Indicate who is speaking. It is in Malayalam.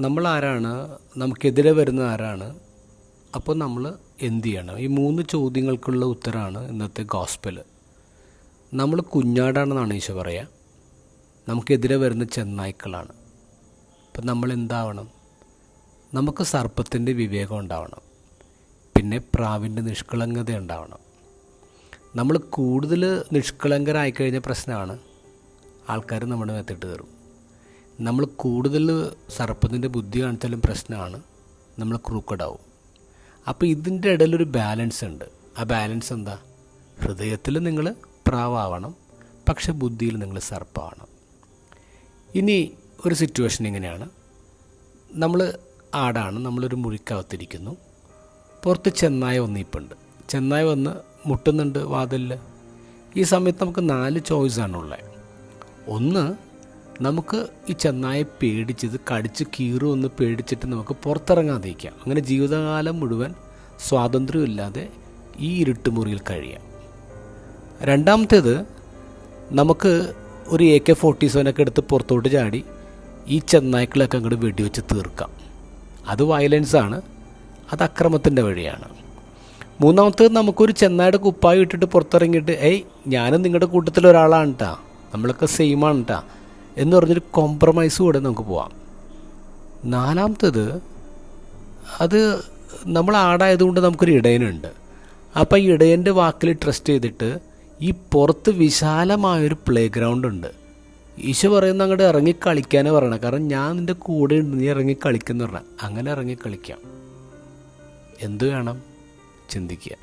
Speaker 1: നമ്മളാരാണ്, നമുക്കെതിരെ വരുന്ന ആരാണ്, അപ്പോൾ നമ്മൾ എന്തു ചെയ്യണം? ഈ 3 ചോദ്യങ്ങൾക്കുള്ള ഉത്തരമാണ് ഇന്നത്തെ ഗോസ്പൽ. നമ്മൾ കുഞ്ഞാടാണെന്നാണ് ഈശോ പറയുക. നമുക്കെതിരെ വരുന്ന ചെന്നായ്ക്കളാണ്. അപ്പം നമ്മൾ എന്താവണം? നമുക്ക് സർപ്പത്തിൻ്റെ വിവേകം ഉണ്ടാവണം, പിന്നെ പ്രാവിൻ്റെ നിഷ്കളങ്കത ഉണ്ടാവണം. നമ്മൾ കൂടുതൽ നിഷ്കളങ്കരായിക്കഴിഞ്ഞ പ്രശ്നമാണ്, ആൾക്കാർ നമ്മുടെ മേത്തിട്ട് കയറും. നമ്മൾ കൂടുതൽ സർപ്പത്തിൻ്റെ ബുദ്ധി കാണിച്ചാലും പ്രശ്നമാണ്, നമ്മൾ ക്രൂക്കഡാവും. അപ്പോൾ ഇതിൻ്റെ ഇടയിലൊരു ബാലൻസ് ഉണ്ട്. ആ ബാലൻസ് എന്താ? ഹൃദയത്തിൽ നിങ്ങൾ പ്രാവാവണം, പക്ഷെ ബുദ്ധിയിൽ നിങ്ങൾ സർപ്പമാവണം. ഇനി ഒരു സിറ്റുവേഷൻ ഇങ്ങനെയാണ്. നമ്മൾ ആടാണ്, നമ്മളൊരു മുറിക്കകത്തിരിക്കുന്നു. പുറത്ത് ചെന്നായ വന്നിപ്പുണ്ട്. ചെന്നായ വന്ന് മുട്ടുന്നുണ്ട് വാതിലിൽ. ഈ സമയത്ത് നമുക്ക് 4 ചോയ്സാണുള്ളത്. ഒന്ന്, നമുക്ക് ഈ ചെന്നായെ പേടിച്ചത് കടിച്ച് കീറുമെന്ന് പേടിച്ചിട്ട് നമുക്ക് പുറത്തിറങ്ങാതിരിക്കാം. അങ്ങനെ ജീവിതകാലം മുഴുവൻ സ്വാതന്ത്ര്യമില്ലാതെ ഈ ഇരുട്ടുമുറിയിൽ കഴിയാം. രണ്ടാമത്തേത്, നമുക്ക് ഒരു AK-47 എടുത്ത് പുറത്തോട്ട് ചാടി ഈ ചെന്നായ്ക്കളൊക്കെ അങ്ങോട്ട് വെടിവെച്ച് തീർക്കാം. അത് വയലൻസാണ്, അത് അക്രമത്തിൻ്റെ വഴിയാണ്. മൂന്നാമത്തേത്, നമുക്കൊരു ചെന്നായുടെ കുപ്പായി ഇട്ടിട്ട് പുറത്തിറങ്ങിയിട്ട് ഞാനും നിങ്ങളുടെ കൂട്ടത്തിൽ ഒരാളാണ് കേട്ടോ, നമ്മളൊക്കെ സെയിമാണ് കേട്ടോ എന്ന് പറഞ്ഞൊരു കോംപ്രമൈസ് കൂടെ നമുക്ക് പോവാം. നാലാമത്തേത്, അത് നമ്മൾ ആടായതുകൊണ്ട് നമുക്കൊരു ഇടയനുണ്ട്. അപ്പോൾ ഈ ഇടയൻ്റെ വാക്കിൽ ട്രസ്റ്റ് ചെയ്തിട്ട് ഈ പുറത്ത് വിശാലമായൊരു പ്ലേ ഗ്രൗണ്ട് ഉണ്ട്. ഈശോ പറയുന്ന അങ്ങോട്ട് ഇറങ്ങി കളിക്കാനേ പറയണം. കാരണം ഞാൻ നിൻ്റെ കൂടെ ഉണ്ട്, നീ ഇറങ്ങി കളിക്കുന്ന പറഞ്ഞാൽ അങ്ങനെ ഇറങ്ങി കളിക്കാം. എന്ത് വേണം? ചിന്തിക്കുക.